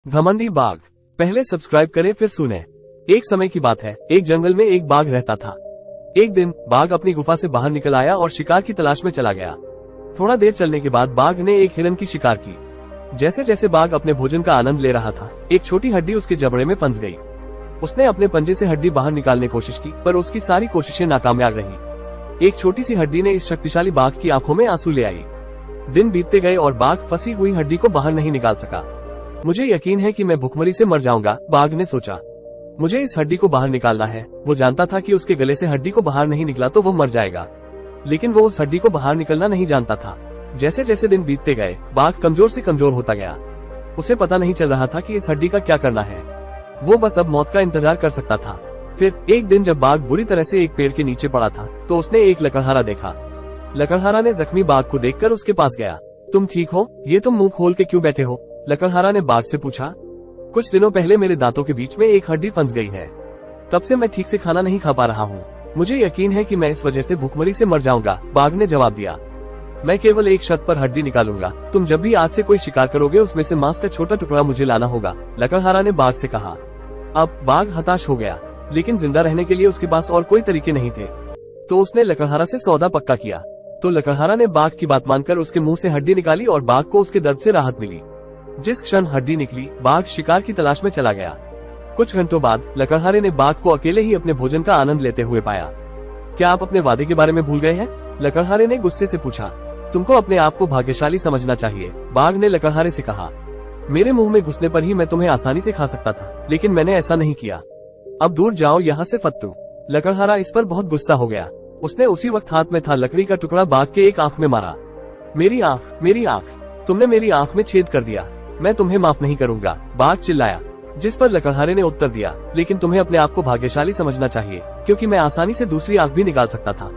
घमंडी बाघ। पहले सब्सक्राइब करें फिर सुने। एक समय की बात है, एक जंगल में एक बाघ रहता था। एक दिन बाघ अपनी गुफा से बाहर निकल आया और शिकार की तलाश में चला गया। थोड़ा देर चलने के बाद बाघ ने एक हिरन की शिकार की। जैसे जैसे बाघ अपने भोजन का आनंद ले रहा था, एक छोटी हड्डी उसके जबड़े में फंस गई। उसने अपने पंजे से हड्डी बाहर निकालने की कोशिश की, पर उसकी सारी कोशिशें नाकामयाब रही। एक छोटी सी हड्डी ने इस शक्तिशाली बाघ की आंखों में आंसू ले आई। दिन बीतते गए और बाघ फंसी हुई हड्डी को बाहर नहीं निकाल सका। मुझे यकीन है कि मैं भूखमरी से मर जाऊंगा, बाघ ने सोचा। मुझे इस हड्डी को बाहर निकालना है। वो जानता था कि उसके गले से हड्डी को बाहर नहीं निकला तो वो मर जाएगा, लेकिन वो उस हड्डी को बाहर निकलना नहीं जानता था। जैसे जैसे दिन बीतते गए, बाघ कमजोर से कमजोर होता गया। उसे पता नहीं चल रहा था कि इस हड्डी का क्या करना है। वो बस अब मौत का इंतजार कर सकता था। फिर एक दिन जब बाघ बुरी तरह से एक पेड़ के नीचे पड़ा था, तो उसने एक लकड़हारा देखा। लकड़हारा ने जख्मी बाघ को देखकर उसके पास गया। तुम ठीक हो? ये तुम मुंह खोल के क्यों बैठे हो? लकड़हारा ने बाघ से पूछा। कुछ दिनों पहले मेरे दांतों के बीच में एक हड्डी फंस गई है। तब से मैं ठीक से खाना नहीं खा पा रहा हूँ। मुझे यकीन है कि मैं इस वजह से भूखमरी से मर जाऊंगा, बाघ ने जवाब दिया। मैं केवल एक शर्त पर हड्डी निकालूंगा। तुम जब भी आज से कोई शिकार करोगे, उसमें से मांस का छोटा टुकड़ा मुझे लाना होगा, लकड़हारा ने बाघ से कहा। अब बाघ हताश हो गया, लेकिन जिंदा रहने के लिए उसके पास और कोई तरीके नहीं थे। तो उसने लकड़हारा से सौदा पक्का किया। तो लकड़हारा ने बाघ की बात मानकर उसके मुंह से हड्डी निकाली और बाघ को उसके दर्द से राहत मिली। जिस क्षण हड्डी निकली, बाघ शिकार की तलाश में चला गया। कुछ घंटों बाद लकड़हारे ने बाघ को अकेले ही अपने भोजन का आनंद लेते हुए पाया। क्या आप अपने वादे के बारे में भूल गए हैं? लकड़हारे ने गुस्से से पूछा। तुमको अपने आप को भाग्यशाली समझना चाहिए, बाघ ने लकड़हारे से कहा। मेरे मुंह में घुसने पर ही मैं तुम्हें आसानी से खा सकता था, लेकिन मैंने ऐसा नहीं किया। अब दूर जाओ यहाँ से फत्तू। लकड़हारा इस पर बहुत गुस्सा हो गया। उसने उसी वक्त हाथ में था लकड़ी का टुकड़ा बाघ के एक आंख में मारा। मेरी आंख, मेरी आंख, तुमने मेरी आंख में छेद कर दिया। मैं तुम्हें माफ नहीं करूंगा, बाघ चिल्लाया। जिस पर लकड़हारे ने उत्तर दिया, लेकिन तुम्हें अपने आप को भाग्यशाली समझना चाहिए, क्योंकि मैं आसानी से दूसरी आंख भी निकाल सकता था।